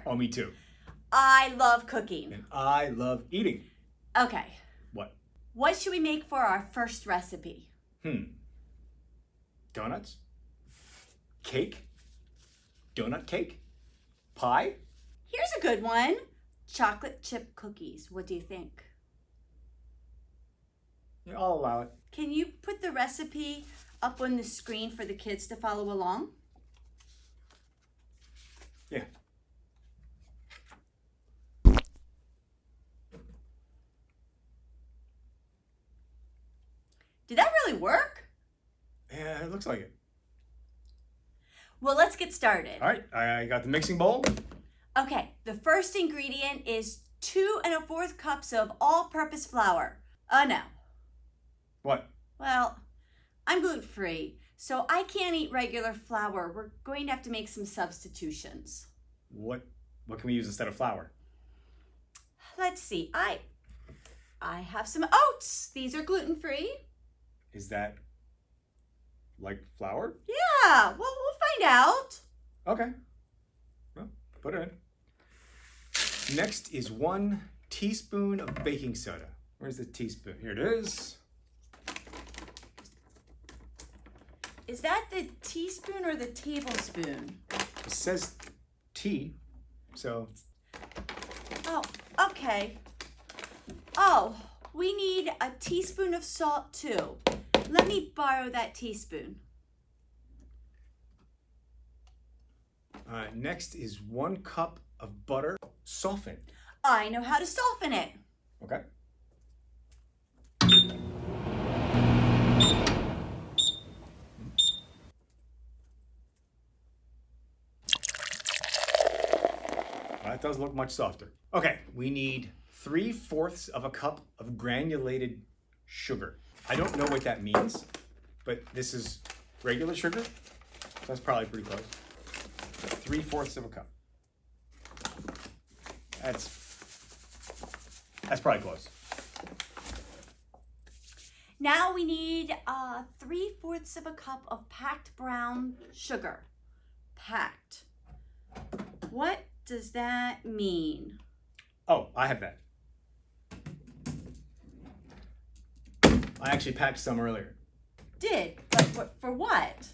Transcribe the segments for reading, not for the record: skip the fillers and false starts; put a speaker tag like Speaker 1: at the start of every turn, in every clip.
Speaker 1: Oh, me too.
Speaker 2: I love cooking.
Speaker 1: And I love eating.
Speaker 2: Okay.
Speaker 1: What?
Speaker 2: What should we make for our first recipe?
Speaker 1: Donuts? Cake? Donut cake? Pie?
Speaker 2: Here's a good one. Chocolate chip cookies. What do you think?
Speaker 1: Yeah, I'll allow it.
Speaker 2: Can you put the recipe up on the screen for the kids to follow along?
Speaker 1: Yeah.
Speaker 2: Did that really work?
Speaker 1: Yeah, it looks like it.
Speaker 2: Well, let's get started.
Speaker 1: All right, I got the mixing bowl.
Speaker 2: Okay, the first ingredient is 2 1/4 cups of all-purpose flour. No.
Speaker 1: What?
Speaker 2: Well, I'm gluten-free, so I can't eat regular flour. We're going to have to make some substitutions.
Speaker 1: What can we use instead of flour?
Speaker 2: Let's see. I have some oats. These are gluten-free.
Speaker 1: Is that like flour?
Speaker 2: Yeah, well, we'll find out.
Speaker 1: Okay. Well, put it in. Next is 1 teaspoon of baking soda. Where's the teaspoon? Here it is.
Speaker 2: Is that the teaspoon or the tablespoon?
Speaker 1: It says tea, so.
Speaker 2: Oh, okay. Oh, we need a teaspoon of salt too. Let me borrow that teaspoon.
Speaker 1: Next is 1 cup of butter softened.
Speaker 2: I know how to soften it.
Speaker 1: Okay. That does look much softer. Okay, we need 3/4 of a cup of granulated sugar. I don't know what that means, but this is regular sugar. That's probably pretty close. 3/4 of a cup. That's probably close.
Speaker 2: Now we need 3/4 of a cup of packed brown sugar. Packed. What does that mean?
Speaker 1: Oh, I have that. I actually packed some earlier.
Speaker 2: Did, but for what?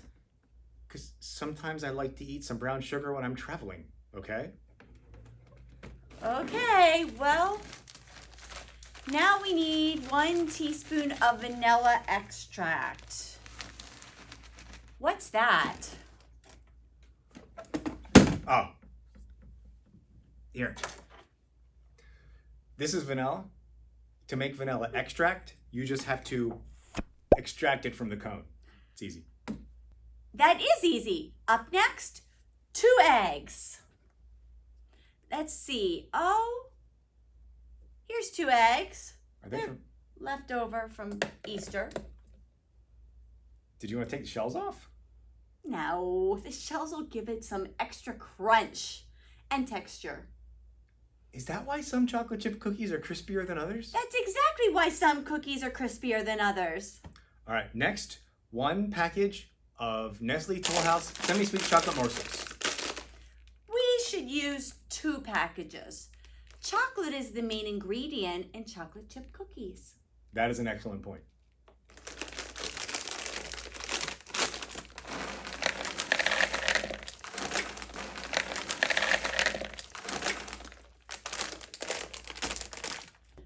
Speaker 1: Because sometimes I like to eat some brown sugar when I'm traveling, okay?
Speaker 2: Okay, well, now we need 1 teaspoon of vanilla extract. What's that?
Speaker 1: Oh. Here. This is vanilla. To make vanilla extract, you just have to extract it from the cone. It's easy.
Speaker 2: That is easy. Up next, 2 eggs. Let's see. Oh, here's 2 eggs.
Speaker 1: Are they from...
Speaker 2: Left over from Easter.
Speaker 1: Did you want to take the shells off?
Speaker 2: No, the shells will give it some extra crunch and texture.
Speaker 1: Is that why some chocolate chip cookies are crispier than others?
Speaker 2: That's exactly why some cookies are crispier than others.
Speaker 1: All right, next, 1 package of Nestle Toll House semi-sweet chocolate morsels.
Speaker 2: We should use 2 packages. Chocolate is the main ingredient in chocolate chip cookies.
Speaker 1: That is an excellent point.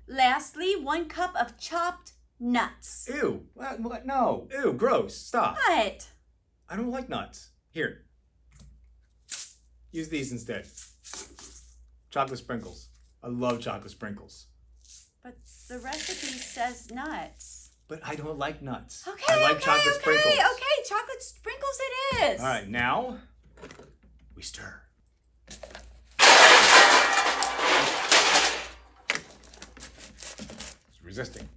Speaker 2: Lastly, 1 cup of chopped nuts.
Speaker 1: Ew, what? No, ew, gross, stop.
Speaker 2: What?
Speaker 1: I don't like nuts. Here, use these instead. Chocolate sprinkles. I love chocolate sprinkles.
Speaker 2: But the recipe says nuts.
Speaker 1: But I don't like nuts.
Speaker 2: Okay,
Speaker 1: I like chocolate sprinkles.
Speaker 2: Okay, chocolate sprinkles it is.
Speaker 1: All right, now we stir. It's resisting.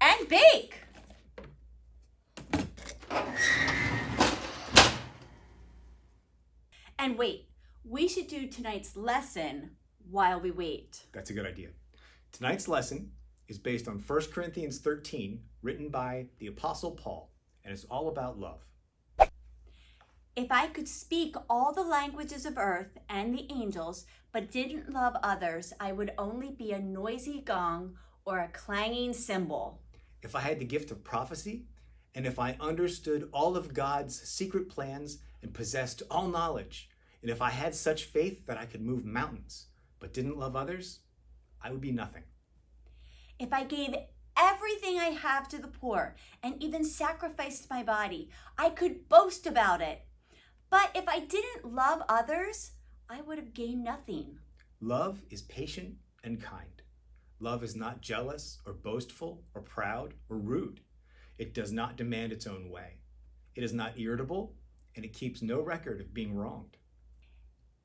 Speaker 2: And bake. And wait, we should do tonight's lesson while we wait.
Speaker 1: That's a good idea. Tonight's lesson is based on 1 Corinthians 13, written by the Apostle Paul, and it's all about love.
Speaker 2: If I could speak all the languages of earth and the angels, but didn't love others, I would only be a noisy gong or a clanging cymbal.
Speaker 1: If I had the gift of prophecy, and if I understood all of God's secret plans and possessed all knowledge, and if I had such faith that I could move mountains, but didn't love others, I would be nothing.
Speaker 2: If I gave everything I have to the poor and even sacrificed my body, I could boast about it. But if I didn't love others, I would have gained nothing.
Speaker 1: Love is patient and kind. Love is not jealous or boastful or proud or rude. It does not demand its own way. It is not irritable, and it keeps no record of being wronged.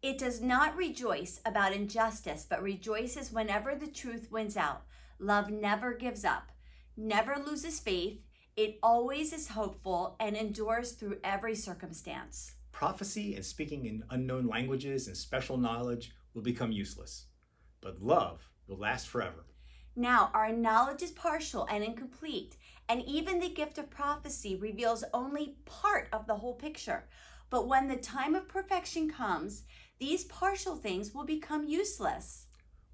Speaker 2: It does not rejoice about injustice, but rejoices whenever the truth wins out. Love never gives up, never loses faith. It always is hopeful and endures through every circumstance.
Speaker 1: Prophecy and speaking in unknown languages and special knowledge will become useless, but love will last forever.
Speaker 2: Now, our knowledge is partial and incomplete, and even the gift of prophecy reveals only part of the whole picture. But when the time of perfection comes, these partial things will become useless.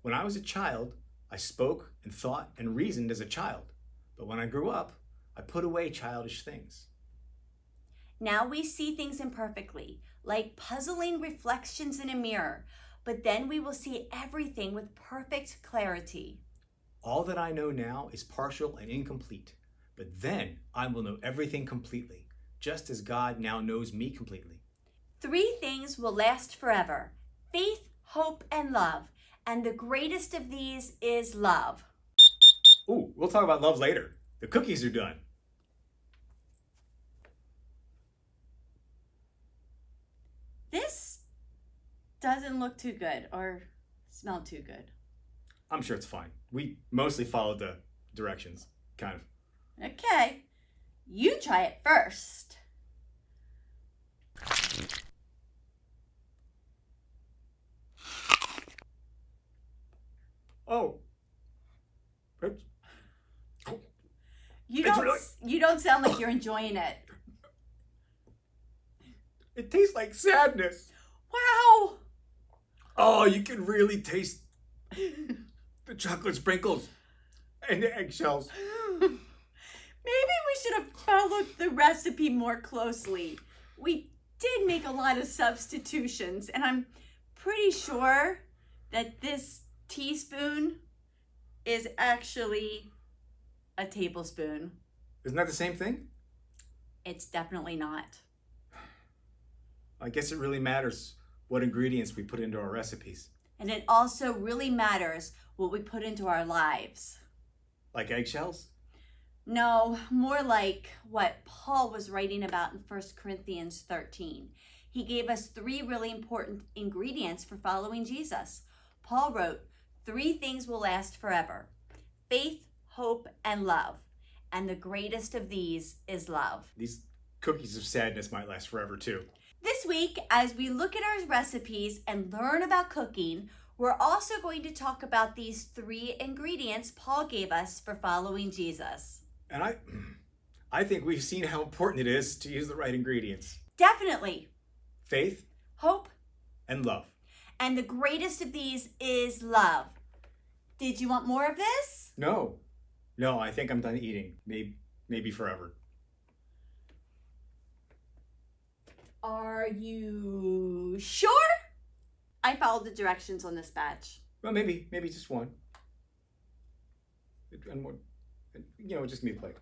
Speaker 1: When I was a child, I spoke and thought and reasoned as a child, but when I grew up, I put away childish things.
Speaker 2: Now we see things imperfectly, like puzzling reflections in a mirror, but then we will see everything with perfect clarity.
Speaker 1: All that I know now is partial and incomplete, but then I will know everything completely, just as God now knows me completely.
Speaker 2: 3 things will last forever: faith, hope, and love. And the greatest of these is love.
Speaker 1: Ooh, we'll talk about love later. The cookies are done.
Speaker 2: This doesn't look too good or smell too good.
Speaker 1: I'm sure it's fine. We mostly followed the directions, kind of.
Speaker 2: Okay, you try it first.
Speaker 1: Oh.
Speaker 2: You don't sound like you're enjoying it.
Speaker 1: It tastes like sadness.
Speaker 2: Wow.
Speaker 1: Oh, you can really taste the chocolate sprinkles and the eggshells.
Speaker 2: Maybe we should have followed the recipe more closely. We did make a lot of substitutions, and I'm pretty sure that this teaspoon is actually a tablespoon.
Speaker 1: Isn't that the same thing?
Speaker 2: It's definitely not.
Speaker 1: I guess it really matters what ingredients we put into our recipes.
Speaker 2: And it also really matters what we put into our lives.
Speaker 1: Like eggshells?
Speaker 2: No, more like what Paul was writing about in 1 Corinthians 13. He gave us 3 really important ingredients for following Jesus. Paul wrote, 3 things will last forever: faith, hope, and love. And the greatest of these is love.
Speaker 1: These cookies of sadness might last forever too.
Speaker 2: This week, as we look at our recipes and learn about cooking, we're also going to talk about these 3 ingredients Paul gave us for following Jesus.
Speaker 1: And I think we've seen how important it is to use the right ingredients.
Speaker 2: Definitely.
Speaker 1: Faith,
Speaker 2: Hope,
Speaker 1: and love.
Speaker 2: and the greatest of these is love. Did you want more of this?
Speaker 1: No, I think I'm done eating. Maybe forever.
Speaker 2: Are you sure? I followed the directions on this batch.
Speaker 1: Well, maybe just one. And one, just give me a plate.